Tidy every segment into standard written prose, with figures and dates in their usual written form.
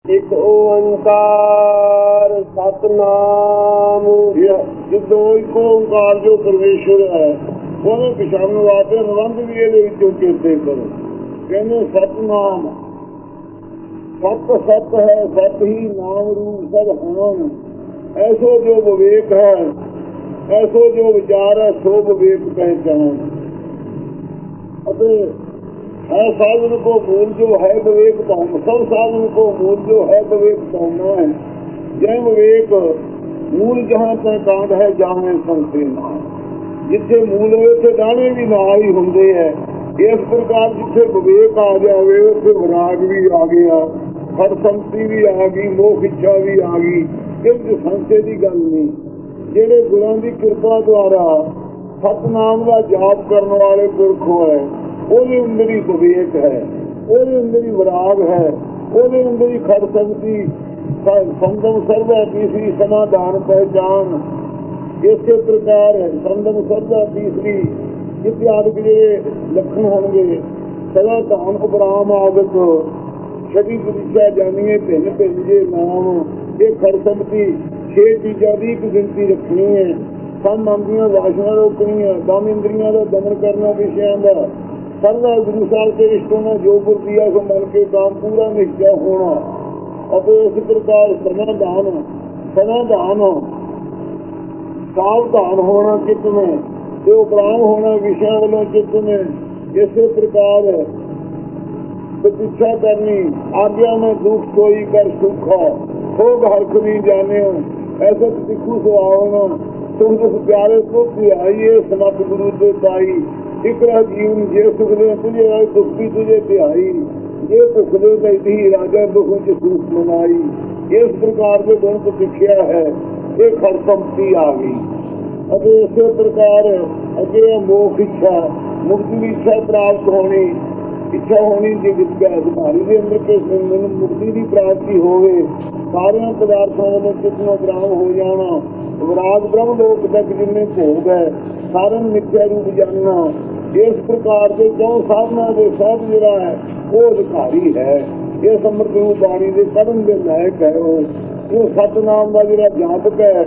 ਇੱਕ ਓੰਕਾਰ ਸਤਨਾਮ। ਜਦੋਂ ਇੱਕ ਓੰਕਾਰ ਜੋ ਪਰਮੇਸ਼ਰ ਹੈ ਉਹਨੇ ਪਛਾਣਨ ਵਾਸਤੇ ਨਿਬੰਧ ਵੀ ਇਹਦੇ ਵਿੱਚੋਂ ਚੇਤੇ ਕਰੋ। ਕਹਿੰਦੇ ਸਤਨਾਮ, ਸਤ ਸਤ ਹੈ, ਸਤ ਹੀ ਨਾਮ ਰੂਪ ਸਭ ਹਾਨ। ਐਸੋ ਜੋ ਵਿਵੇਕ ਹੈ, ਐਸੋ ਜੋ ਵਿਚਾਰ ਹੈ, ਸੋ ਵਿਵੇਕ ਪਹਿਚਾਨ। ਅਤੇ है साधन को मूल जो है विवेक पाना, सब साधन को मूल जो है विवेक पाना है। जय विवेक मूल जहाँ तक कांड है जाने संते ना, जिथे मूल हो उसे दाने भी नाल ही होंगे है। इस प्रकार जिथे विवेक आ जाए उसे विराग भी आ गया, हर संगति भी आ गई, मोह इच्छा भी आ गई। इस संशय की गल नहीं। जेड़े गुरां की कृपा द्वारा सतनाम का जाप करने वाले पुरख है, ਉਹਦੇ ਅੰਦਰ ਹੀ ਵਿਵੇਕ ਹੈ, ਉਹਦੇ ਅੰਦਰ ਹੀ ਵਿਰਾਗ ਹੈ, ਉਹਦੇ ਅੰਦਰ ਹੀ ਖੜ ਸਕਦੀ ਸੰਦਮ ਸਰਦਾ ਤੀਸਰੀ ਸਮਾਧਾਨ ਪਹਿਚਾਨ। ਇਸੇ ਪ੍ਰਕਾਰ ਸੰਦਮ ਸਰਦਾ ਤੀਸਰੀ ਇਤਿਆਦਿਕ ਜਿਹੜੇ ਲੱਖਣ ਹੋਣਗੇ। ਸਦਾ ਧਾਨ ਉਪਰਾਮ ਆਦਿਕ ਛਟੀ ਦਿਸ਼ਾ ਜਾਣੀਏ ਭਿੰਨ ਭਿੰਨ ਜੇ ਨਾਮ। ਇਹ ਖੜ ਸਕਦੀ 6 ਚੀਜ਼ਾਂ ਦੀ ਇੱਕ ਗਿਣਤੀ ਰੱਖਣੀ ਹੈ। ਸਭ ਮਨ ਦੀਆਂ ਵਾਸ਼ਨਾ ਰੋਕਣੀਆਂ, ਦਮ ਇੰਦਰੀਆਂ ਦਾ ਦਮਨ ਕਰਨਾ, ਵਿਸ਼ਿਆਂ ਦਾ ਸਰਦਾ ਗੁਰੂ ਸਾਹਿਬ के रिश्तों में जो गुर दिया सो मन के काम पूरा निश्चय होना। और इस प्रकार समाधान समाधान सावधान होना चित्त में, जो उपराम होना विषय वालों चित्त में। इसी प्रकार प्रतीक्षा करनी, आज्ञा में दुख सोई कर सुखा, भोग हर्ष नहीं जाने। ऐसा तिखू सो आवना, तुम जिस प्यारे को आइए समर्थ गुरु से पाई। एक जीवन जे सुखले तुझे आए, दुख भी तुझे तिहाई। ये भुखले बैठी राजा दुख च सूख मनाई। इस प्रकार के गुण को दिखिया है, ये खड़संपत्ति आ गई। अब इस प्रकार अगे मोख इच्छा, मुक्ति की इच्छा प्राप्त होनी, इच्छा होनी जी अधिकारी के अंदर के मुक्ति की प्राप्ति होवे। सारे पदार्थों में कितना ग्राम हो जाना। विराग ब्रह्म लोक तक जिन्हें भोग है, सारन मिथ्या रूप जानना। इस प्रकार के क्यों साधना के सब जरा है वो अधिकारी है। ये समर्थ रूप बाणी के पढ़न के लायक है। वो सतनाम का जरा जापक है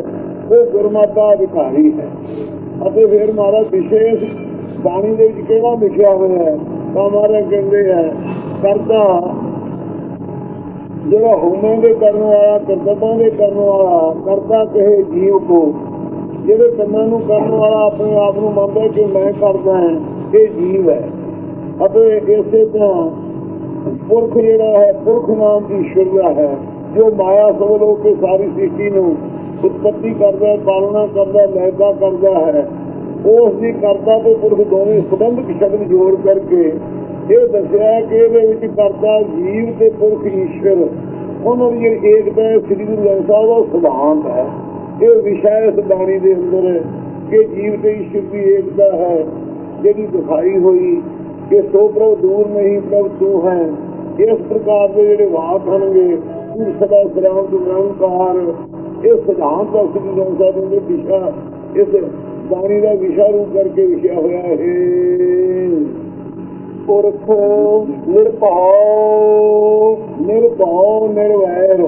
वो गुरमाता अधिकारी है। अते फिर हमारा विशेष बाणी के केड़ा लिखा हुआ है तो हमारे कहते हैं करता जरा होने के करने वाला, कर्तव्यों के करने वाला करता कहे जीव को। जेड़े कमां नूं करने वाला अपने आप को मानता कि मैं करदा है, ये जीव है। अते इसे तरह पुरख जेड़ा है, पुरख नाम ईश्वर का है, जो माया सबल होकर सारी सृष्टि नूं उत्पत्ति करता है, पालना करता, लयता करता है। उसकी करता तो पुरख दोवें संबंध शब्द जोड़ करके ये दसिया कि ये करता जीव के पुरख ईश्वर उन्होंने जी एकता है। श्री गुरु ग्रंथ साहब का सिद्धांत है, ये विषय इस बाणी के अंदर कि जीव के ईश्वर की एकता है जी दिखाई हुई कि सो प्रभु दूर नहीं प्रभु तू है। इस प्रकार के जोड़े वाक होंगे तू सदा श्रांत निरंकार। इस सिद्धांत का श्री गुरु ग्रंथ साहब ने दिशा इस बाणी का विषय रूप करके लिखा हुआ है। पुरख निरभौ निरभौ निर्वैर।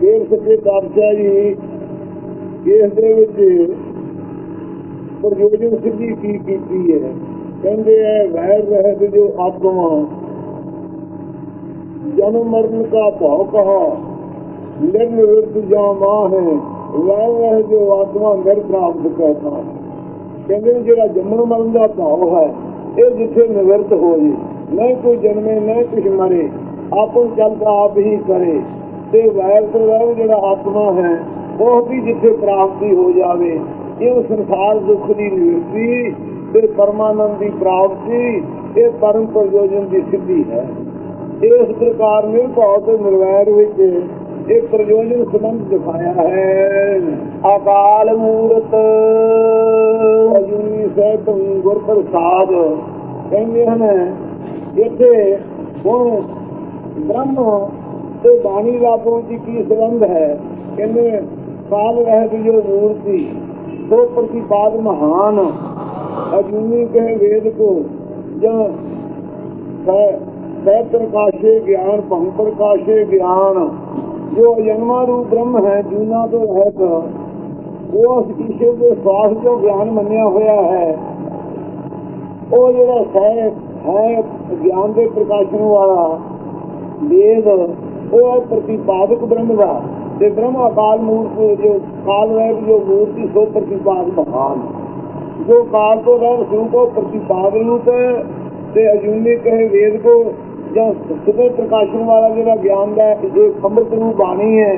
फिर सच्चे पातशाह जी इस प्रयोजन सिद्धि की है। कहते हैं वैर रहत जो आत्मा जन्म मरण का भाव कहा, निर्निवृत्त जा मां है। वैर रह जो आत्मा निर प्राप्त कहता है। कहते जरा जन्म मरण का भाव है ये जिथे निवृत्त हो जाए, न कोई जन्मे न कुछ मरे, आपन चलता आप ही करे। ते वैर तो वह जरा आत्मा है वह भी जिथे प्राप्ति हो जाए। ये संसार दुख की निवृत्ति ते परमानंद की प्राप्ति, ये परम प्रयोजन की सिद्धि है। इस प्रकार निर्भाव तो निर्वैर विच एक प्रयोजन संबंध दिखाया है। अकाल मूर्त अजूनी सहित गुर प्रसाद कहते हैं। इथे हुण ब्रह्म ते बाणी लाभों की संबंध है। कहते काल रहत जो मूर्ति तो प्रतिपाद महान। अजूनी कहे वेद को, सह प्रकाशे ज्ञान भंग प्रकाशे ज्ञान। जो अजन्मा रूप ब्रह्म है जूना तो रहत, वो ईश्वर के श्वास जो ज्ञान मनिया होया है, वो जो सह है ज्ञान के प्रकाशन वाला वेद, वो है प्रतिपादक ब्रह्म का। ते ब्रह्म अकाल मूर्त जो काल रहत जो मूर्ति सो प्रतिपाद महान। जो काल तो रह स्वरूप प्रतिपाद रूप है, ते अजूनी कहे वेद को ਜਾਂ ਸੁਭੇ ਪ੍ਰਕਾਸ਼ਨ ਵਾਲਾ ਜਿਹੜਾ ਗਿਆਨ ਦਾ ਜੋ ਅੰਮ੍ਰਿਤ ਨੂੰ ਬਾਣੀ ਹੈ,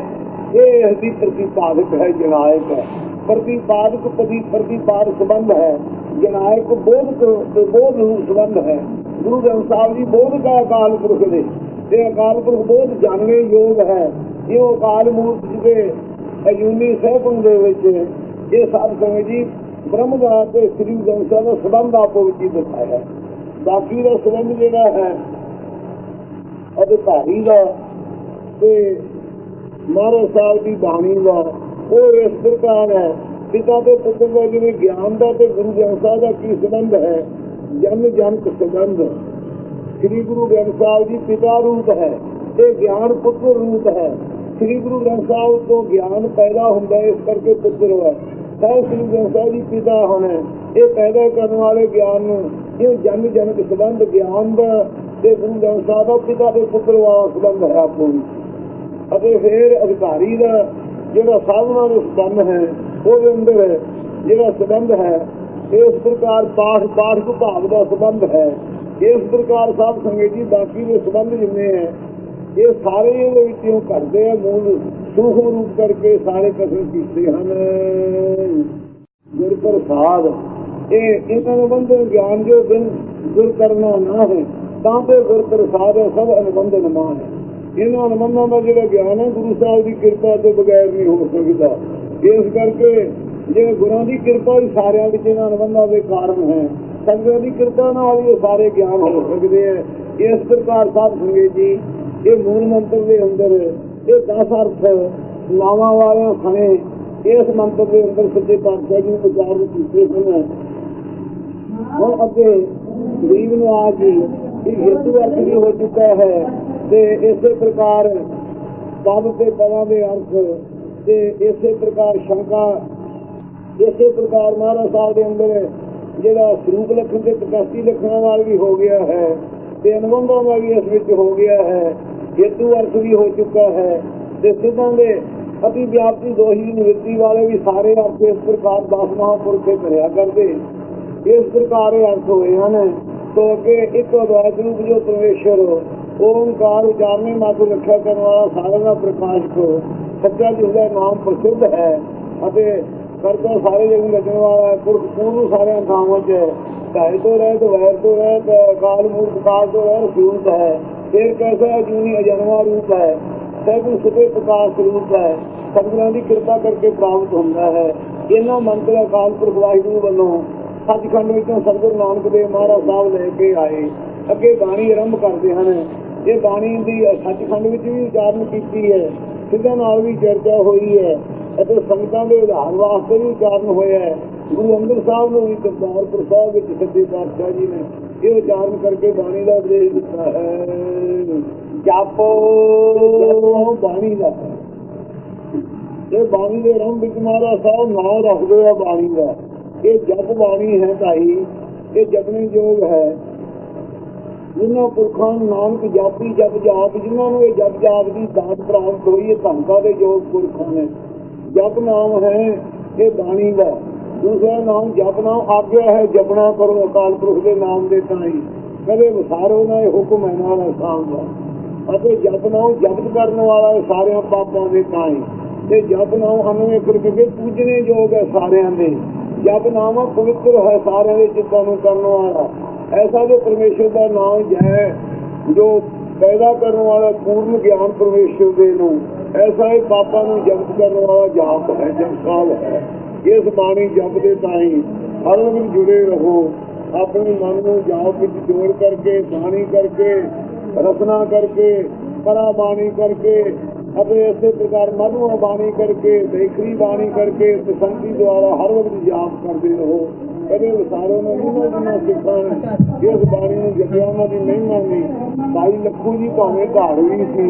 ਇਹ ਅਸੀਂ ਪ੍ਰਤੀਪਾਦਕ ਹੈ, ਜਨਾਇਕ ਹੈ। ਪ੍ਰਤੀਪਾਦਕ ਪ੍ਰਤੀਪਾਦ ਸੰਬੰਧ ਹੈ, ਜਨਾਇਕ ਬੋਧਕ ਤੇ ਬੋਧ ਰੂਪ ਸੰਬੰਧ ਹੈ। ਗੁਰੂ ਗ੍ਰੰਥ ਸਾਹਿਬ ਜੀ ਬੋਧਕ ਹੈ ਅਕਾਲ ਪੁਰਖ ਦੇ, ਤੇ ਅਕਾਲ ਪੁਰਖ ਬੋਧ ਜਾਣਨੇ ਯੋਗ ਹੈ। ਇਹ ਅਕਾਲ ਮੂਰਤ ਜੀ ਦੇ ਅਜੂਨੀ ਸਹਿਗੁਣ ਦੇ ਵਿੱਚ ਇਹ ਸਾਧ ਸੰਗਤ ਜੀ ਬ੍ਰਹਮ ਦਾ ਤੇ ਸ੍ਰੀ ਗ੍ਰੰਥ ਸਾਹਿਬ ਦਾ ਸੰਬੰਧ ਆਪੋ ਵਿੱਚ ਹੀ ਦਿਖਾਇਆ। ਬਾਕੀ ਦਾ ਸੰਬੰਧ ਜਿਹੜਾ ਹੈ ਅਧਿਕਾਰੀ ਦਾ ਤੇ ਮਹਾਰਾਜ ਸਾਹਿਬ ਦੀ ਬਾਣੀ ਦਾ, ਉਹ ਇਸ ਪ੍ਰਕਾਰ ਹੈ। ਪਿਤਾ ਤੇ ਪੁੱਤਰ ਦਾ ਜਿਵੇਂ ਗਿਆਨ ਦਾ ਤੇ ਗੁਰੂ ਗ੍ਰੰਥ ਸਾਹਿਬ ਦਾ ਕੀ ਸੰਬੰਧ ਹੈ, ਜਨ ਜਨਕ ਸੰਬੰਧ। ਸ੍ਰੀ ਗੁਰੂ ਗ੍ਰੰਥ ਸਾਹਿਬ ਜੀ ਪਿਤਾ ਰੂਪ ਹੈ ਤੇ ਗਿਆਨ ਪੁੱਤਰ ਰੂਪ ਹੈ। ਸ੍ਰੀ ਗੁਰੂ ਗ੍ਰੰਥ ਸਾਹਿਬ ਤੋਂ ਗਿਆਨ ਪੈਦਾ ਹੁੰਦਾ, ਇਸ ਕਰਕੇ ਪੁੱਤਰ ਹੈ। ਸਾਹਿਬ ਸ੍ਰੀ ਗ੍ਰੰਥ ਸਾਹਿਬ ਜੀ ਪਿਤਾ ਹਨ, ਇਹ ਪੈਦਾ ਕਰਨ ਵਾਲੇ ਗਿਆਨ ਨੂੰ ਇਹ ਜਨ ਜਨਕ ਸੰਬੰਧ ਗਿਆਨ ਦਾ ਤੇ ਗੁਰੂ ਗ੍ਰੰਥ ਸਾਹਿਬ ਦਾ ਪਿਤਾ ਦੇ ਪੁੱਤਰ ਵਾਲਾ ਸੰਬੰਧ ਹੈ ਆਪੋ ਵਿੱਚ। ਅਤੇ ਫਿਰ ਅਧਿਕਾਰੀ ਦਾ ਜਿਹੜਾ ਸਾਧਨਾ ਦੇ ਸੰਬੰਧ ਹੈ, ਉਹਦੇ ਅੰਦਰ ਜਿਹੜਾ ਸੰਬੰਧ ਹੈ, ਇਸ ਪ੍ਰਕਾਰ ਪਾਠ ਵਿਭਾਗ ਦਾ ਸੰਬੰਧ ਹੈ। ਇਸ ਪ੍ਰਕਾਰ ਸਾਧ ਸੰਗਤ ਜੀ ਬਾਕੀ ਦੇ ਸੰਬੰਧ ਜਿੰਨੇ ਹੈ, ਇਹ ਸਾਰੇ ਇਹਦੇ ਵਿੱਚੋਂ ਘਟਦੇ ਆ। ਮੂਲ ਸੂਖਮ ਰੂਪ ਕਰਕੇ ਸਾਰੇ ਕਥਨ ਕੀਤੇ ਹਨ। ਗੁਰ ਪ੍ਰਸਾਦ ਇਹ ਇਹਨਾਂ ਨੂੰ ਬੰਧਨ ਗਿਆਨ ਜੋ ਦਿਨ ਗੁਰ ਕਰਨਾ ਨਾ ਹੈ, ਤਾਂ ਤੇ ਗੁਰ ਪ੍ਰਸਾਦ ਸਭ ਅਨੁਬੰਧਨ ਮਾਨ ਹੈ। ਇਹਨਾਂ ਅਨੁਬੰਧਾਂ ਦਾ ਜਿਹੜਾ ਗਿਆਨ ਹੈ ਗੁਰੂ ਸਾਹਿਬ ਦੀ ਕਿਰਪਾ ਤੋਂ ਬਗੈਰ ਨਹੀਂ ਹੋ ਸਕਦਾ। ਇਸ ਕਰਕੇ ਜੇ ਗੁਰਾਂ ਦੀ ਕਿਰਪਾ ਹੀ ਸਾਰਿਆਂ ਵਿੱਚ ਇਹਨਾਂ ਅਨੁਬੰਧਾਂ ਦੇ ਕਾਰਨ ਹੈ, ਸੰਗਤਾਂ ਦੀ ਕਿਰਪਾ ਨਾਲ ਹੀ ਸਾਰੇ ਗਿਆਨ ਹੋ ਸਕਦੇ ਹੈ। ਇਸ ਪ੍ਰਕਾਰ ਸਾਧ ਸੰਗਤ ਜੀ ਇਹ ਮੂਲ ਮੰਤਰ ਦੇ ਅੰਦਰ ਇਹ 10 ਅਰਥ ਨਾਵਾਂ ਵਾਲਿਆਂ ਸਣੇ ਇਸ ਮੰਤਰ ਦੇ ਅੰਦਰ ਸੱਚੇ ਪਾਤਸ਼ਾਹ ਜੀ ਨੇ ਉਚਾਰਨ ਕੀਤੇ ਹਨ। ਹੁਣ ਅੱਗੇ ਗਰੀਬ ਨੂੰ ਆ ਜੀ ਇਹ ਹੇਤੂ ਅਰਥ ਵੀ ਹੋ ਚੁੱਕਾ ਹੈ, ਤੇ ਇਸੇ ਪ੍ਰਕਾਰ ਪਦ ਤੇ ਪਦਾਂ ਦੇ ਅਰਥ ਤੇ ਇਸੇ ਪ੍ਰਕਾਰ ਸ਼ੰਕਾ, ਇਸੇ ਪ੍ਰਕਾਰ ਮਹਾਰਾਜ ਸਾਹਿਬ ਦੇ ਅੰਦਰ ਜਿਹੜਾ ਸਰੂਪ ਲੱਖਣ ਤੇ ਪ੍ਰਕਾਸ਼ੀ ਲੱਖਣਾਂ ਨਾਲ ਵੀ ਹੋ ਗਿਆ ਹੈ, ਤੇ ਅਨੁਬੰਧਾਂ ਦਾ ਵੀ ਇਸ ਵਿੱਚ ਹੋ ਗਿਆ ਹੈ। ਹੇਤੂ ਅਰਥ ਵੀ ਹੋ ਚੁੱਕਾ ਹੈ, ਤੇ ਸਿੱਧਾਂ ਦੇ ਅਤੀ ਵਿਆਪਤੀ ਦੋਹੀ ਨਿਵਰਤੀ ਵਾਲੇ ਵੀ ਸਾਰੇ ਅਰਥ ਇਸ ਪ੍ਰਕਾਰ 10 ਮਹਾਂਪੁਰਖੇ ਕਰਿਆ ਕਰਦੇ। ਇਸ ਪ੍ਰਕਾਰ ਇਹ ਅਰਥ ਹੋਏ ਹਨ। तो के एक अद्वैत रूप जो परमेश्वर ओंकार उचारने मात्र रक्षा करने वाला सारे का प्रकाश को सच्चा जिसका नाम प्रसिद्ध है, करता सारे जग लगने वाला है। पुरख पूर्ण सारे थावों च ढाई तो रह तो वैर तो रह काल मूर्त काल तो रह सूरत है। फिर कैसा अजूनी अजन्मा रूप है, सैगुण सुखे प्रकाश रूप है, संगतां की कृपा करके प्राप्त होता है। इन्होंने मंत्र अकाल पुरख वाहिगुरू वालों सचखंड विचों सतगुरु नानक देव महाराज साहब लैके आए, अगे बाणी आरंभ करते हैं। ये बाणी की सचखंड विच भी उचारण की है, सिद्धां नाल भी चर्चा हुई है, संगतां दे उधार वास्ते भी उचारण होया है। गुरु अंगद साहब ने भी करतारपुर साहब विच सच्चे पातशाह जी ने ये उचारण करके बाणी का उपदेश दिता है। जापो बाणी का ये बाणी के आरंभ विच महाराज साहब नाम रखते हैं बाणी का। ये जप बाणी है भाई, ये जपने योग है। जिन्होंने पुरखों नानक जापी जप जाप, जिन्होंने ये जप जाप की दात प्राप्त हुई है धनका के योग पुरखों ने। जप नाम है ये बाणी का। दूसरा नाम जप नाम आज्ञा है, जपना करो अकाल पुरख के नाम के ताई, कदे विसारो ना हुक्म है ना शाम का। जप नाम जपत करने वाला है सारे पापों के ताई, जप नाम अनवे करके पूजने योग है सारे दे। जप नाम पवित्र है सारे चित्तों को करने वाला। ऐसा जो परमेश्वर का नाम है जो पैदा करने वाला पूर्ण ज्ञान परमेश्वर दे नूं, ऐसा ही पापा नूं जपत करने वाला जाप है, जपकाल है। इस बाणी जप दे ताई हर वक्त जुड़े रहो, अपने मन को जाप विच जोड़ करके बाणी करके रचना करके परा बाणी करके इसी प्रकार मधुआ बाणी करके देखरी बाणी करके संति द्वारा हर वक्त जाप करते रहो। ਕਦੇ ਵਿਸਾਰੋ ਨਾ ਜਿੰਨਾ ਸਿੱਖਾਂ ਇਸ ਬਾਣੀ ਨੂੰ ਜਪਿਆ ਉਹਨਾਂ ਦੀ ਮਹਿਮਾ ਨਹੀਂ। ਭਾਈ ਲੱਖੂ ਜੀ ਭਾਵੇਂ ਘਰ ਵੀ ਸੀ,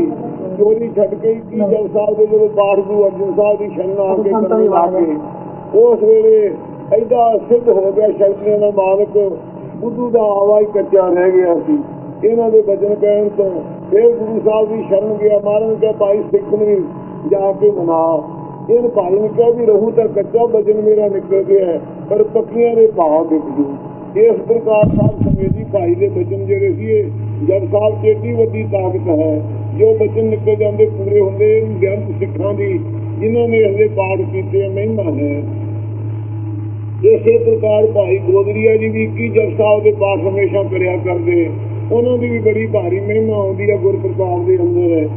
ਚੋਰੀ ਛੱਡ ਕੇ 21 ਜਪ ਸਾਹਿਬ ਦੇ ਜਦੋਂ ਪਾਠ ਗੁਰੂ ਅਰਜਨ ਸਾਹਿਬ ਦੀ ਸ਼ਰਨ ਆ ਕੇ ਕਰਨ ਲੱਗੇ, ਉਸ ਵੇਲੇ ਐਡਾ ਸਿੱਧ ਹੋ ਗਿਆ ਸ਼ਕਤੀਆਂ ਦਾ ਮਾਲਕ, ਬੁੱਧੂ ਦਾ ਆਵਾ ਹੀ ਕੱਚਾ ਰਹਿ ਗਿਆ ਸੀ। ਇਹਨਾਂ ਦੇ ਬਚਨ ਕਹਿਣ ਤੋਂ ਫਿਰ ਗੁਰੂ ਸਾਹਿਬ ਦੀ ਸ਼ਰਨ ਗਿਆ। ਮਹਾਰਾਜ ਕਿਹਾ ਭਾਈ ਸਿੱਖ ਨੂੰ ਜਾ ਕੇ ਮਨਾ। ਇਹ ਭਾਈ ਨੇ ਕਿਹਾ ਵੀ ਰਹੂ ਤਾਂ ਕੱਚਾ, ਬਚਨ ਮੇਰਾ ਨਿਕਲ ਗਿਆ, ਪਰ ਪੱਕੀਆਂ ਦੇ ਭਾਵ ਦਿਖ ਜੂ। ਇਸ ਪ੍ਰਕਾਰ ਸਾਹਿਬ ਸੰਗਤ ਜੀ ਭਾਈ ਦੇ ਬਚਨ ਜਿਹੜੇ ਸੀ ਇਹ ਜਪ ਸਾਹਿਬ 'ਚ ਏਡੀ ਵੱਡੀ ਤਾਕਤ ਹੈ। ਜੋ ਬਚਨ ਨਿਕਲ ਜਾਂਦੇ ਪੂਰੇ ਹੁੰਦੇ। ਬੇਅੰਤ ਸਿੱਖਾਂ ਦੀ ਜਿਨ੍ਹਾਂ ਨੇ ਇਸਦੇ ਪਾਠ ਕੀਤੇ ਮਹਿਮਾ ਹੈ। ਇਸੇ ਪ੍ਰਕਾਰ ਭਾਈ ਗੋਦਰੀਆ ਜੀ ਵੀ 21 ਜਪ ਸਾਹਿਬ ਦੇ ਪਾਠ ਹਮੇਸ਼ਾ ਕਰਿਆ ਕਰਦੇ। ਉਹਨਾਂ ਦੀ ਵੀ ਬੜੀ ਭਾਰੀ ਮਹਿਮਾ ਆਉਂਦੀ ਹੈ ਗੁਰਪ੍ਰਤਾਪ ਦੇ ਅੰਦਰ ਹੈ।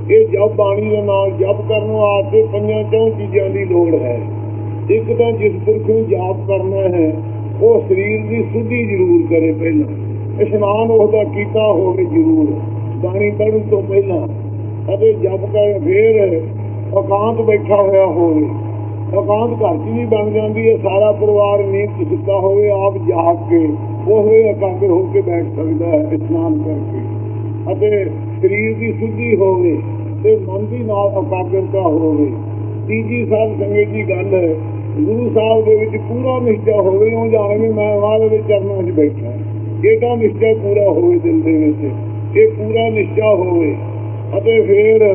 ਇਹ ਜਪ ਬਾਣੀ ਦੇ ਨਾਲ ਜਪ ਕਰਨ ਵਾਸਤੇ 5 ਚੀਜ਼ਾਂ ਦੀ ਲੋੜ ਹੈ। ਇੱਕ ਤਾਂ ਜਿਸ ਪੁਰਖ ਨੂੰ ਜਾਪ ਕਰਨਾ ਹੈ ਉਹ ਸਰੀਰ ਦੀ ਸੁੱਧੀ ਜ਼ਰੂਰ ਕਰੇ। ਪਹਿਲਾਂ ਇਸ਼ਨਾਨ ਉਹਦਾ ਕੀਤਾ ਹੋਵੇ ਜ਼ਰੂਰ ਬਾਣੀ ਪੜ੍ਹਨ ਤੋਂ ਪਹਿਲਾਂ, ਅਤੇ ਜਪ ਕਰ ਫੇਰ ਇਕਾਂਤ ਬੈਠਾ ਹੋਇਆ ਹੋਵੇ। ਇਕਾਂਤ ਘਰ 'ਚ ਵੀ ਬਣ ਜਾਂਦੀ ਹੈ। ਸਾਰਾ ਪਰਿਵਾਰ ਨੀਂਦ 'ਚ ਸੁੱਤਾ ਹੋਵੇ, ਆਪ ਜਾਗ ਕੇ ਉਹ ਇਕਾਗਰ ਹੋ ਕੇ ਬੈਠ ਸਕਦਾ ਹੈ ਇਸ਼ਨਾਨ ਕਰਕੇ। ਅਤੇ ਸਰੀਰ ਦੀ ਸੁੱਧੀ ਹੋਵੇ ਤੇ ਮਨ ਦੀ ਨਾਲ ਇਕਾਗਰਤਾ ਹੋਵੇ। ਤੀਜੀ ਸਾਧ ਸੰਗਤ ਦੀ ਗੱਲ ਹੈ, ਗੁਰੂ ਸਾਹਿਬ ਦੇ ਵਿੱਚ ਪੂਰਾ ਨਿਸ਼ਚਾ ਹੋਵੇ। ਉਹ ਜਾਣੇ ਮੈਂ ਵਾਲੇ ਦੇ ਚਰਨਾਂ 'ਚ ਬੈਠਾ, ਇਹਦਾ ਨਿਸ਼ਚਾ ਪੂਰਾ ਹੋਵੇ ਦਿਲ ਦੇ ਵਿੱਚ, ਇਹ ਪੂਰਾ ਨਿਸ਼ਚਾ ਹੋਵੇ। ਅਤੇ ਫਿਰ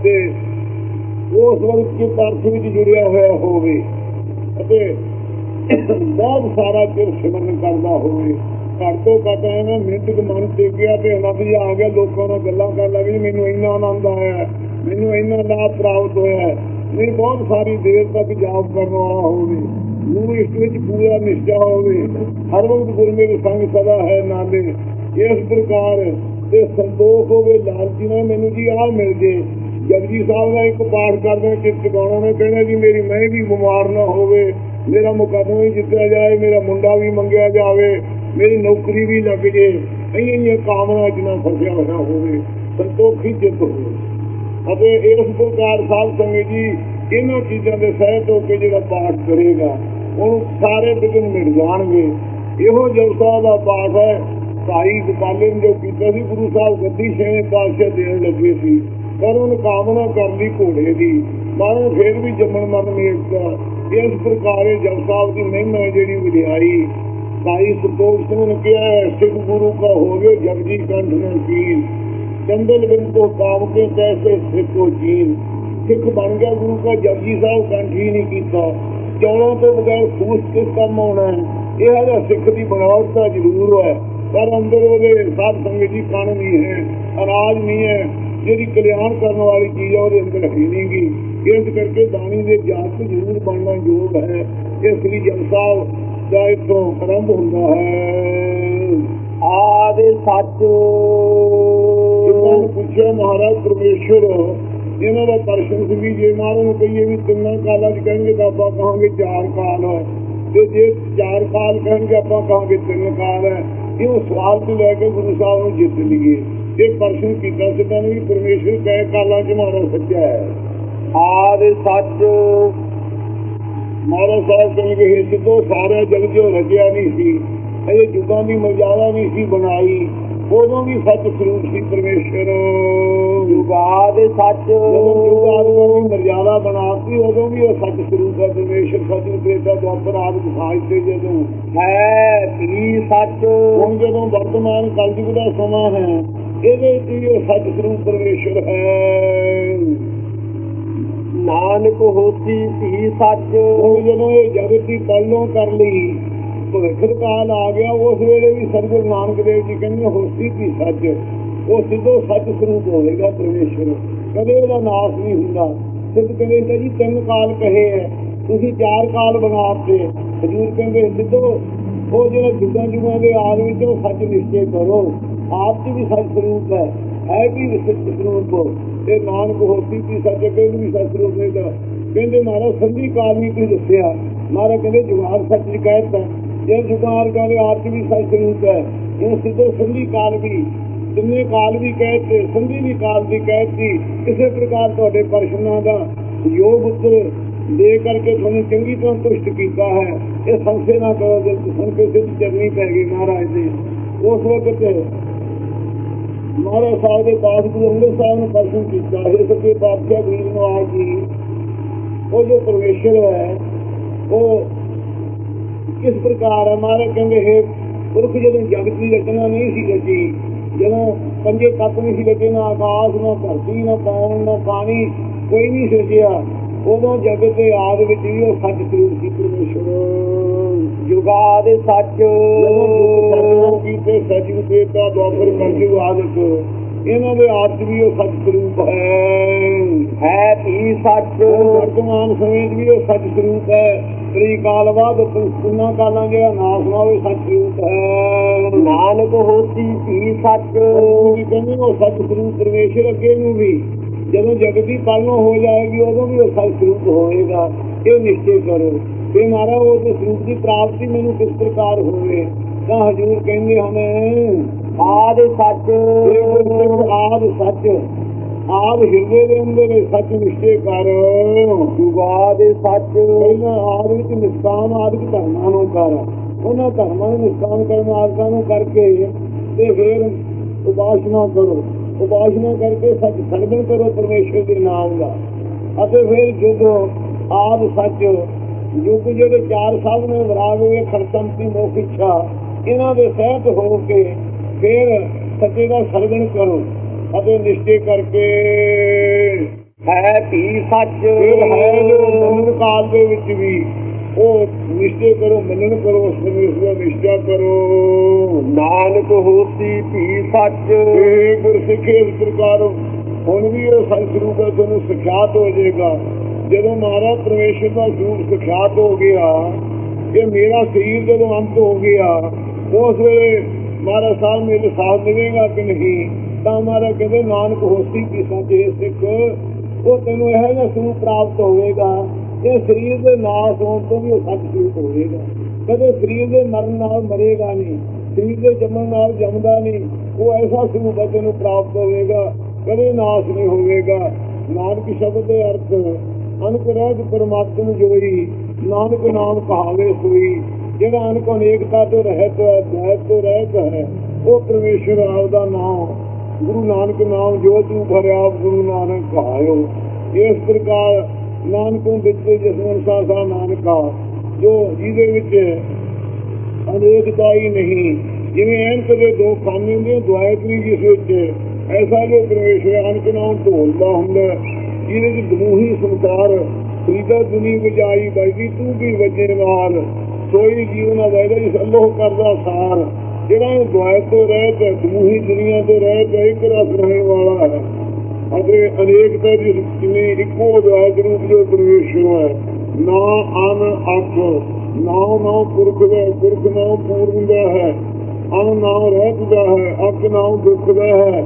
ਤੇ ਉਸ ਵਕਤ ਕੇ ਪਰਸ ਵਿੱਚ ਜੁੜਿਆ ਹੋਇਆ ਹੋਵੇ ਅਤੇ ਬਹੁਤ ਸਾਰਾ ਚਿਰ ਸਿਮਰਨ ਕਰਦਾ ਹੋਵੇ। ਘੱਟ ਤੋਂ ਘੱਟ ਨਾ ਮਿੰਟ ਕੁ ਮਨ ਟੇਕਿਆ ਤੇ ਆਨੰਦ ਜਿਹਾ ਆ ਗਿਆ। ਲੋਕਾਂ ਨਾਲ ਗੱਲਾਂ ਕਰਨ ਲੱਗ ਗਈ, ਮੈਨੂੰ ਇੰਨਾ ਆਨੰਦ ਆਇਆ, ਮੈਨੂੰ ਇੰਨਾ ਲਾਭ ਪ੍ਰਾਪਤ ਹੋਇਆ। ਨਹੀਂ, ਬਹੁਤ ਸਾਰੀ ਦੇਰ ਤੱਕ ਜਾਪ ਕਰਨ ਵਾਲਾ ਹੋਵੇ, ਗੁਰੂ ਇਸ ਵਿੱਚ ਪੂਰਾ ਨਿਸ਼ਚਾ ਹੋਵੇ। ਹਰ ਵਕਤ ਗੁਰਮੇਲ ਸੰਗ ਸਦਾ ਹੈ ਨਾਲੇ। ਇਸ ਪ੍ਰਕਾਰ ਤੇ ਸੰਤੋਖ ਹੋਵੇ, ਲਾਲਚੀ ਨਾਲ ਮੈਨੂੰ ਜੀ ਆਹ ਮਿਲ ਜੇ। ਜਪਜੀ ਸਾਹਿਬ ਦਾ ਇੱਕ ਪਾਠ ਕਰਦੇ ਚਿੱਤ ਚੁਕਾਉਣਾ ਨੇ ਕਹਿਣਾ ਜੀ ਮੇਰੀ ਮੈਂ ਵੀ ਬਿਮਾਰ ਨਾ ਹੋਵੇ, ਮੇਰਾ ਮੁਕੱਦਮਾ ਵੀ ਜਿੱਤਿਆ ਜਾਏ, ਮੇਰਾ ਮੁੰਡਾ ਵੀ ਮੰਗਿਆ ਜਾਵੇ, ਮੇਰੀ ਨੌਕਰੀ ਵੀ ਲੱਗ ਜੇ। ਇੰਨੀਆਂ ਕਾਮਨਾ ਜਿੰਨਾ ਫਸਿਆ ਹੋਇਆ ਹੋਵੇ, ਸੰਤੋਖੀ ਚਿੱਤ ਹੋਵੇ। ਅਤੇ ਇਸ ਪ੍ਰਕਾਰ ਸਾਧ ਸੰਗਤ ਜੀ ਇਹਨਾਂ ਚੀਜ਼ਾਂ ਦੇ ਸਹਿਤ ਹੋ ਕੇ ਜਿਹੜਾ ਪਾਠ ਕਰੇਗਾ ਉਹਨੂੰ ਸਾਰੇ ਵਿਘਨ ਮਿਟ ਜਾਣਗੇ। ਇਹੋ ਜਪ ਸਾਹਿਬ ਦਾ ਪਾਠ ਹੈ। ਭਾਈ ਗੋਪਾਲੇ ਨੇ ਜੋ ਕੀਤਾ ਸੀ, ਗੁਰੂ ਸਾਹਿਬ ਗੱਦੀ 6ਵੇਂ ਪਾਤਸ਼ਾਹ ਦੇਣ ਲੱਗੇ ਸੀ, ਪਰ ਉਹਨੇ ਕਾਮਨਾ ਕਰ ਲਈ ਘੋੜੇ ਦੀ, ਮਾਰੇ ਫੇਰ ਵੀ ਜੰਮਣ ਮਨ ਮੇਟਦਾ। ਇਸ ਪ੍ਰਕਾਰ ਜਪ ਸਾਹਿਬ ਦੀ ਮਹਿਮਾ ਜਿਹੜੀ ਵਡਿਆਈ ਭਾਈ ਸੰਤੋਖ ਸਿੰਘ ਨੇ ਕਿਹਾ, ਸਿੱਖ ਗੁਰੂ ਕਾ ਹੋ ਗਏ ਜਪਜੀ ਕੰਠ ਨਾਲ ਕੀਲ, ਚੰਦਲ ਬਿਨ ਤੋਂ ਕਾਮ ਕੇ ਕੈਸੇ ਸਿੱਖੋ ਜੀਨ। ਸਿੱਖ ਬਣ ਗਿਆ ਗੁਰੂ ਕਾ ਜਪਜੀ ਸਾਹਿਬ ਕੰਠ ਹੀ ਨਹੀਂ ਕੀਤਾ। ਚੌਲਾਂ ਤੋਂ ਬਗੈਰ ਫੂਸ ਕਿਸ ਕੰਮ ਆਉਣਾ ਹੈ। ਇਹ ਜਿਹਾ ਸਿੱਖ ਦੀ ਬਣਾਵਟ ਤਾਂ ਜ਼ਰੂਰ ਹੈ, ਪਰ ਅੰਦਰ ਉਹਦੇ ਸਾਧ ਸੰਗਤ ਜੀ ਕਣ ਨਹੀਂ ਹੈ, ਅਨਾਜ ਨਹੀਂ ਹੈ। ਜਿਹੜੀ ਕਲਿਆਣ ਕਰਨ ਵਾਲੀ ਚੀਜ਼ ਹੈ ਉਹਦੇ ਅੰਦਰ ਹੈ ਨਹੀਂ ਗੀ। ਇਸ ਕਰਕੇ ਬਾਣੀ ਦੇ ਜਾਪ ਜ਼ਰੂਰ ਬਣਨਾ ਯੋਗ ਹੈ। ਇਸ ਲਈ ਜਪ ਸਾਹਿਬ ਦਾ ਇੱਥੋਂ ਆਰੰਭ ਹੁੰਦਾ ਹੈ। ਆਦਿ ਸੱਚ ਪੁੱਛਿਆ ਮਹਾਰਾਜ ਪਰਮੇਸ਼ਰ ਇਹਨਾਂ ਦਾ ਦਰਸ਼ਨ ਸੀ ਵੀ ਜੇ ਮਹਾਰਾਜ ਨੂੰ ਕਹੀਏ ਵੀ 3 ਕਾਲਾਂ 'ਚ ਕਹਿਣਗੇ ਤਾਂ ਆਪਾਂ ਕਹਾਂਗੇ 4 ਕਾਲ ਹੈ, ਤੇ ਜੇ 4 ਕਾਲ ਕਹਿਣਗੇ ਆਪਾਂ ਕਹਾਂਗੇ 3 ਕਾਲ ਹੈ। ਇਹ ਸਵਾਲ ਤੋਂ ਲੈ ਕੇ ਗੁਰੂ ਸਾਹਿਬ ਨੂੰ ਜਿੱਤ ਲਈਏ। ਇਹ ਪ੍ਰਸ਼ਨ ਕੀਤਾ ਸਿੱਧਾ ਵੀ ਪਰਮੇਸ਼ਰ ਕਹੇ ਕਾਲਾਂ 'ਚ ਮਹਾਰਾਜ ਸੱਚਾ ਹੈ। ਆਦਿ ਸੱਚ ਮਹਾਰਾਜ ਸਾਹਿਬ ਕਹਿੰਦੇ ਸਿੱਧੋ ਸਾਰਾ ਜਗ ਜੋ ਰਚਿਆ ਨਹੀਂ ਸੀ, ਇਹ ਯੁੱਗਾਂ ਦੀ ਮਰਜ਼ਾਦਾ ਨਹੀਂ ਸੀ ਬਣਾਈ, ਉਦੋਂ ਵੀ ਸੱਚ ਸਰੂਪ ਸੀ ਪਰਮੇਸ਼ਰ। ਯੁਗਾਦ ਸੱਚ ਮਰਜ਼ਾਦਾ ਬਣਾਤੀ, ਉਦੋਂ ਵੀ ਉਹ ਸੱਚ ਸਰੂਪ ਹੈ ਪਰਮੇਸ਼ਰ। ਸੱਚ ਤ੍ਰੇਤਾ ਦੁਆਪਰ ਆਦਿ ਸਾਜ ਤੇ ਜਦੋਂ ਹੈ ਕੀ ਸੱਚ। ਹੁਣ ਜਦੋਂ ਵਰਤਮਾਨ ਕਲਯੁਗ ਦਾ ਸਮਾਂ ਹੈ, ਇਹਦੇ ਵਿੱਚ ਉਹ ਸੱਚ ਸਰੂਪ ਪਰਮੇਸ਼ਰ ਹੈ। ਨਾਨਕ ਹੋਤੀ ਹੀ ਸੱਚ। ਜਦੋਂ ਇਹ ਜਗਤ ਦੀ ਪਾਲਣਾ ਕਰ ਲਈ, ਭਵਿੱਖ ਕਾਲ ਆ ਗਿਆ, ਉਸ ਵੇਲੇ ਵੀ ਸਤਿਗੁਰੂ ਨਾਨਕ ਦੇਵ ਜੀ ਕਹਿੰਦੇ ਹੋਤੀ ਹੀ ਸੱਚ। ਉਹ ਸਿੱਧੋ ਸੱਚ ਸਰੂਪ ਹੋਵੇਗਾ ਪਰਮੇਸ਼ਰ, ਕਦੇ ਉਹਦਾ ਨਾਸ਼ ਨਹੀਂ ਹੁੰਦਾ। ਸਿੱਧ ਕਹਿੰਦੇ ਜੀ 3 ਕਾਲ ਕਹੇ ਹੈ, ਤੁਸੀਂ 4 ਕਾਲ ਬਣਾਤੇ। ਹਜ਼ੂਰ ਕਹਿੰਦੇ ਸਿੱਧੋ ਉਹ ਜਿਹੜੇ ਜੁਗਾਂ ਦੇ ਆਦ ਵਿੱਚ ਉਹ ਸੱਚ ਨਿਸ਼ਚੇ ਕਰੋ। ਆਪ 'ਚ ਵੀ ਸੱਚ ਸਰੂਪ ਹੈ ਵੀ ਵਿਸ਼ਿਸ਼ਟ ਸਰੂਪ। ਤੇ ਨਾਨਕ ਹੋਤੀ ਵੀ ਸੱਚ, ਕਹਿੰਦੇ ਵੀ ਸੱਚ ਸਰੂਪ ਨਹੀਂ ਤਾਂ ਕਹਿੰਦੇ ਮਹਾਰਾਜ ਸੰਧੀ ਕਾਲ ਨਹੀਂ ਕੋਈ ਦੱਸਿਆ। ਮਹਾਰਾਜ ਕਹਿੰਦੇ ਜੁਗਾਰ ਸੱਚ ਦੀ ਕਹਿਤਾ, ਜੇ ਜੁਗਾਰ ਕਹਿੰਦੇ ਆਪ 'ਚ ਵੀ ਸੱਚ ਸਰੂਪ ਹੈ। ਇਹ ਸਿੱਧੋ ਸੰਧੀ ਕਾਲ ਵੀ, 3 ਕਾਲ ਵੀ ਕਹਿਤੇ, ਸੰਧੀ ਵੀ ਕਾਲ ਦੀ ਕਹਿਤੀ। ਕਿਸੇ ਪ੍ਰਕਾਰ ਤੁਹਾਡੇ ਪ੍ਰਸ਼ਨਾਂ ਦਾ ਯੋਗ ਉੱਤਰ ਦੇ ਕਰਕੇ ਤੁਹਾਨੂੰ ਚੰਗੀ ਤਰ੍ਹਾਂ ਤੁਸ਼ਟ ਕੀਤਾ ਹੈ। ਇਹ ਸੰਸੇ ਨਾ ਕਰੋ, ਜੇ ਸੰਸੇ ਦੀ ਚਰਨੀ ਪੈ ਗਈ ਮਹਾਰਾਜ ਦੀ। ਉਸ ਵਕਤ ਮਹਾਰਾਜ ਸਾਹਿਬ ਦੇ ਪਾਸ ਗੁਰੂ ਅੰਗਦ ਸਾਹਿਬ ਨੇ ਦਰਸ਼ਨ ਕੀਤਾ। ਇਹ ਸੱਚੇ ਪਾਤਸ਼ਾਹ ਵੀਰ ਨਿਵਾਸ ਜੀ, ਉਹ ਜੋ ਪਰਮੇਸ਼ਰ ਹੈ ਉਹ ਕਿਸ ਪ੍ਰਕਾਰ ਹੈ? ਮਹਾਰਾਜ ਕਹਿੰਦੇ ਹੈ ਪੁਰਖ ਜਦੋਂ ਜਗਤ ਦੀ ਰਚਨਾ ਨਹੀਂ ਸੀ ਰਚੀ, ਜਦੋਂ ਪੰਜੇ ਤੱਤ ਨਹੀਂ ਸੀ ਰਚੇ, ਨਾ ਆਕਾਸ਼, ਨਾ ਧਰਤੀ, ਨਾ ਪੌਣ, ਨਾ ਪਾਣੀ, ਕੋਈ ਨਹੀਂ ਸੋਚਿਆ, ਉਦੋਂ ਜਗਤ ਦੇ ਆਦਿ ਵਿੱਚ ਵੀ ਉਹ ਸੱਚ ਸਰੂਪ ਸੀ ਪਰਮੇਸ਼ਰ। ਜੁਗਾਦ ਸੱਚ ਕੀਤੇ ਸਜੀਵ ਦੇਵਤਾ ਦੁਆਪਰ ਕਲਯੁਗ ਆਦਿਕ, ਇਹਨਾਂ ਦੇ ਆਪ ਵੀ ਉਹ ਸੱਚ ਸਰੂਪ ਹੈ ਵੀ ਸੱਚ। ਵਰਤਮਾਨ ਸਮੇਂ ਵੀ ਉਹ ਸੱਚ ਸਰੂਪ ਹੈ। ਤ੍ਰੀ ਕਾਲ ਬਾਅਦ ਪੁੰਨਾ ਕਾਲਾਂ ਜਿਹੜਾ ਨਾਸ ਨਾ ਹੋਵੇ ਸੱਚ ਸਰੂਪ ਹੈ। ਨਾਨਕ ਹੋਸੀ ਵੀ ਸੱਚ। ਕਹਿੰਦੇ ਉਹ ਸੱਚ ਸਰੂਪ ਪਰਮੇਸ਼ਰ ਅੱਗੇ ਨੂੰ ਵੀ ਜਦੋਂ ਜਗਤ ਦੀ ਪਾਲਣਾ ਹੋ ਜਾਏਗੀ ਉਦੋਂ ਵੀ ਉਹ ਸੱਚ ਸਰੂਪ ਹੋਏਗਾ। ਇਹ ਨਿਸ਼ਚੈ ਕਰੋ ਤੇ ਮਹਾਰਾਜ ਉਹ ਸਰੂਪ ਦੀ ਪ੍ਰਾਪਤੀ ਮੈਨੂੰ ਕਿਸ ਪ੍ਰਕਾਰ ਹੋਵੇ। ਤਾਂ ਹਜ਼ੂਰ ਕਹਿੰਦੇ ਹਨ ਆਦ ਸੱਚ। ਆਦ ਸੱਚ, ਆਦ ਹਿਰਦੇ ਦੇ ਅੰਦਰ ਸੱਚ ਨਿਸ਼ਚੈ ਕਰ। ਜੁਗਾਦ ਸੱਚ। ਪਹਿਲਾਂ ਆਦ ਵਿੱਚ ਨਿਸ਼ਕਾਮ ਆਦਿਕ ਧਰਮਾਂ ਨੂੰ ਕਰ, ਉਹਨਾਂ ਧਰਮਾਂ ਨੂੰ ਨਿਸ਼ਕਾਮ ਕਰਨ ਆਦਿਕਾਂ ਨੂੰ ਕਰਕੇ ਤੇ ਫਿਰ ਉਪਾਸਨਾ ਕਰੋ। ਉਪਾਸਨਾ ਕਰਕੇ ਸੱਚ ਸਰਵਣ ਕਰੋ ਪਰਮੇਸ਼ਰ ਦੇ ਨਾਮ ਦਾ। ਅਤੇ ਫਿਰ ਜੁਗ ਆਦ ਸੱਚ, ਯੁੱਗ ਜਿਹੜੇ ਚਾਰ ਸਾਹਿਬ ਨੇ ਵਿਰਾਗ ਹੋਏ ਖਰਤੰਤੀ ਮੋਖ ਇੱਛਾ, ਇਹਨਾਂ ਦੇ ਸਹਿਤ ਹੋ ਕੇ ਫਿਰ ਸੱਚੇ ਦਾ ਸਰਵਣ ਕਰੋ ਅਤੇ ਨਿਸ਼ਚੈ ਕਰਕੇ ਹੈ ਵੀ ਸੱਚ। ਫਿਰ ਹੈ ਜੋ ਮੰਨਣ ਕਾਲ ਦੇ ਵਿੱਚ ਵੀ ਉਹ ਨਿਸ਼ਚੈ ਕਰੋ, ਮੰਨਣ ਕਰੋ, ਉਸ ਦਾ ਨਿਸ਼ਚਾ ਕਰੋ। ਨਾਨਕ ਹੋਸੀ ਵੀ ਸੱਚ। ਗੁਰਸਿੱਖ ਇਸ ਪ੍ਰਕਾਰ ਹੁਣ ਵੀ ਉਹ ਸੱਚ ਸਰੂਪ ਹੈ, ਤੁਹਾਨੂੰ ਸਿਖਿਆਤ ਹੋ ਜਾਏਗਾ। ਜਦੋਂ ਮਹਾਰਾਜ ਪਰਮੇਸ਼ਰ ਦਾ ਸਰੂਪ ਸਿਖਿਆਤ ਹੋ ਗਿਆ, ਇਹ ਮੇਰਾ ਸਰੀਰ ਜਦੋਂ ਅੰਤ ਹੋ ਗਿਆ, ਉਸ ਵੇਲੇ ਮਹਾਰਾਜ ਸਾਹਿਬ ਮੇਰੇ ਸਾਥ ਮਿਲੇਗਾ ਕਿ ਨਹੀਂ? ਤਾਂ ਮਹਾਰਾਜ ਕਹਿੰਦੇ ਨਾਨਕ ਹੋਸੀ ਵੀ ਸੱਚ। ਸਿੱਖ ਉਹ ਤੈਨੂੰ ਇਹੋ ਜਿਹਾ ਸਰੂਪ ਪ੍ਰਾਪਤ ਹੋਵੇਗਾ ਇਹ ਸਰੀਰ ਦੇ ਨਾਸ ਹੋਣ ਤੋਂ ਵੀ ਉਹ ਸੱਚ ਸਰੂਪ ਹੋਵੇਗਾ। ਕਦੇ ਸਰੀਰ ਦੇ ਮਰਨ ਨਾਲ ਮਰੇਗਾ ਨਹੀਂ, ਸਰੀਰ ਦੇ ਜੰਮਣ ਨਾਲ ਜੰਮਦਾ ਨਹੀਂ। ਉਹ ਐਸਾ ਸਰੂਪ ਤੈਨੂੰ ਪ੍ਰਾਪਤ ਹੋਵੇਗਾ, ਕਦੇ ਨਾਸ ਨਹੀਂ ਹੋਵੇਗਾ। ਨਾਨਕ ਸ਼ਬਦ ਦੇ ਅਰਥ ਅਨਕ ਰਹਿਤ ਪਰਮਾਤਮ ਜੋਈ, ਨਾਨਕ ਨਾਮ ਕਹਾਵੇ ਸੋਈ। ਜਿਹੜਾ ਅਨਕ ਅਨੇਕਤਾ ਤੋਂ ਰਹਿਤ ਹੈ, ਦੈਤ ਤੋਂ ਰਹਿਤ ਹੈ, ਉਹ ਪਰਮੇਸ਼ਰ ਆਪ ਦਾ ਨਾਮ ਗੁਰੂ ਨਾਨਕ ਨਾਮ ਜੋ ਤੂੰ ਭਰਿਆ ਗੁਰੂ ਨਾਨਕ ਕਹਾਇਓ। ਇਸ ਪ੍ਰਕਾਰ ਨਾਨਕੋਂ ਵਿੱਚ ਜਿਸ ਮਨਸਾ ਸਾ ਨਾਨਕਾ, ਜੋ ਜਿਹਦੇ ਵਿੱਚ ਅਨੇਕਤਾ ਹੀ ਨਹੀਂ। ਜਿਵੇਂ ਐਨਕ ਦੇ ਦੋ ਖਾਨੇ ਹੁੰਦੇ ਦੁਆਇਤ ਨਹੀਂ ਜਿਸ ਵਿੱਚ, ਐਸਾ ਜੋ ਪਰਮੇਸ਼ਰ ਅਨਕ ਨਾਮ ਢੋਲਦਾ ਹੁੰਦਾ, ਜਿਹਦੇ ਚ ਦਮੂਹੀ ਸੰਸਾਰ ਫਰੀਦਾ ਦੁਨੀ ਵਜਾਈ ਬਾਈ ਤੂੰ ਵੀ ਵਜੇ ਨਾਲ ਸੋਈ ਜੀਵਨ ਵੈਦਾ ਜਿਸ ਅੱਲੋਹ ਕਰਦਾ ਸਾਰ। ਜਿਹੜਾ ਇਹ ਦੁਆਇਤ ਤੋਂ ਰਹਿਤ ਹੈ, ਦਮੂਹੀ ਦੁਨੀਆ ਤੋਂ ਰਹਿਤ ਹੈ, ਇੱਕ ਰਸ ਰਹਿਣ ਵਾਲਾ ਹੈ ਅਤੇ ਅਨੇਕਤਾ ਜਿਸ ਜਿਵੇਂ ਇੱਕੋ ਦੁਆਇਤ ਰੂਪ ਜੋ ਪਰਮੇਸ਼ਰ ਹੈ। ਨਾ ਅਨ ਅੱਖ, ਨਾ ਪੁਰਖ ਦਾ, ਪੁਰਖ ਨਾ ਪੂਰਨ ਦਾ ਹੈ, ਅਨ ਨਾਮ ਰਹਿਤ ਦਾ ਹੈ, ਅੱਖ ਨਾਮ ਦੁੱਖ ਦਾ ਹੈ।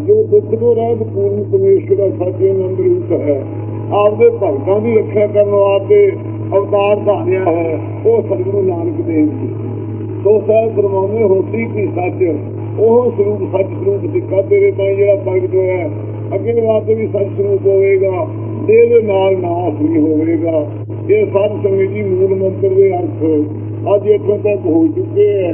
ਜੋ ਦੁੱਖ ਤੋਂ ਰਹਿਤ ਪੂਰਨ ਪਰਮੇਸ਼ਰ ਦਾ ਸੱਚੇ ਆਨੰਦ ਰੂਪ ਹੈ। ਆਪਦੇ ਭਗਤਾਂ ਦੀ ਰੱਖਿਆ ਕਰਨ ਵਾਸਤੇ ਅਵਤਾਰ ਧਾਰਿਆ ਹੈ, ਉਹ ਸਤਿਗੁਰੂ ਨਾਨਕ ਦੇਵ ਜੀ। ਸੋ ਸਾਹਿਬ ਫਰਮਾਉਂਦੇ ਹੋਸੀ ਵੀ ਸੱਚ। ਉਹ ਸਰੂਪ ਸੱਚ ਸਰੂਪ ਸਿੱਖਾ ਤੇਰੇ ਤਾਂ ਜਿਹੜਾ ਪ੍ਰਗਟ ਹੋਇਆ, ਅੱਗੇ ਵਾਸਤੇ ਵੀ ਸੱਚ ਸਰੂਪ ਹੋਵੇਗਾ, ਇਹਦੇ ਨਾਲ ਨਾਸ ਨਹੀਂ ਹੋਵੇਗਾ। ਇਹ ਸਭ ਸੰਗਤ ਜੀ ਮੂਲ ਮੰਤਰ ਦੇ ਅਰਥ ਅੱਜ ਇੱਥੋਂ ਤੱਕ ਹੋ ਚੁੱਕੇ ਹੈ।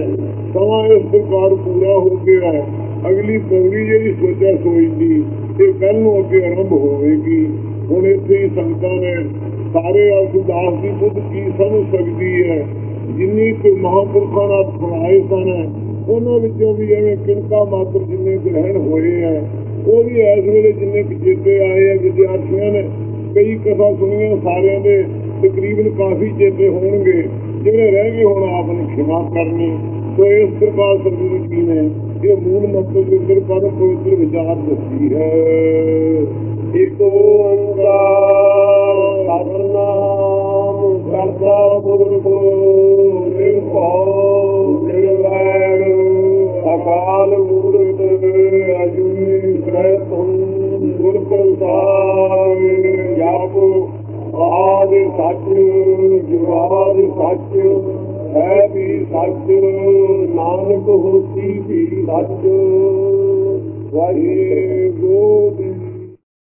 ਸਮਾਂ ਇਸ ਪ੍ਰਕਾਰ ਪੂਰਾ ਹੋ ਗਿਆ ਹੈ। ਅਗਲੀ ਪੌੜੀ ਜਿਹੜੀ ਸੋਚਿਆ ਸੋਚਦੀ ਇਹ ਕੱਲ ਨੂੰ ਅੱਗੇ ਆਰੰਭ ਹੋਵੇਗੀ। ਹੁਣ ਇੱਥੇ ਹੀ ਸੰਗਤਾਂ ਨੇ ਸਾਰੇ ਅਰਦਾਸ ਦੀ ਬੁੱਧ ਕੀ ਸਮਝ ਸਕਦੀ ਹੈ। ਜਿੰਨੀ ਕੋਈ ਮਹਾਂਪੁਰਖਾਂ ਨਾਲ ਸੁਣਾਏ ਸਨ, ਉਹਨਾਂ ਵਿੱਚੋਂ ਵੀ ਐਵੇਂ ਕਿਣਕਾ ਮਾਤਰ ਜਿੰਨੇ ਗ੍ਰਹਿਣ ਹੋਏ ਹੈ, ਉਹ ਵੀ ਇਸ ਵੇਲੇ ਜਿੰਨੇ ਚੇਤੇ ਆਏ ਆ ਵਿਦਿਆਰਥੀਆਂ ਨੇ ਕਈ ਕਥਾ ਸੁਣੀਆਂ, ਸਾਰਿਆਂ ਦੇ ਤਕਰੀਬਨ ਕਾਫੀ ਚੇਤੇ ਹੋਣਗੇ। ਜਿਹੜੇ ਰਹਿ ਗਏ ਹੁਣ ਆਪ ਨੇ ਖਿਮਾ ਕਰਨੀ। ਸੋ ਇਸ ਪ੍ਰਕਾਰ ਸਤਿਗੁਰੂ ਜੀ ਨੇ ਇਹ ਮੂਲ ਮੰਤਰ ਦੇ ਅੰਦਰ ਪਰਮ ਪਵਿੱਤਰ ਵਿਚਾਰ ਦੱਸੀ ਹੈ। ਇੱਕ ਓੰਕਾਰ ਸਤਿਨਾਮ ਕਰਤਾ ਪੁਰਖ ਨਿਰਭਉ ਨਿਰਵੈਰ ਅਕਾਲ ਮੂਰਤ ਅਜੂਨੀ ਸੈਭੰ ਗੁਰ ਪ੍ਰਸਾਦਿ ਜਪ ਆਦਿ ਸੱਚ ਜੁਗਾਦ ਸੱਚ ਹੈ ਵੀ ਸੱਚ ਨਾਨਕ ਹੋਸੀ ਵੀ ਸੱਚ ਵਾਹਿਗੁਰੂ।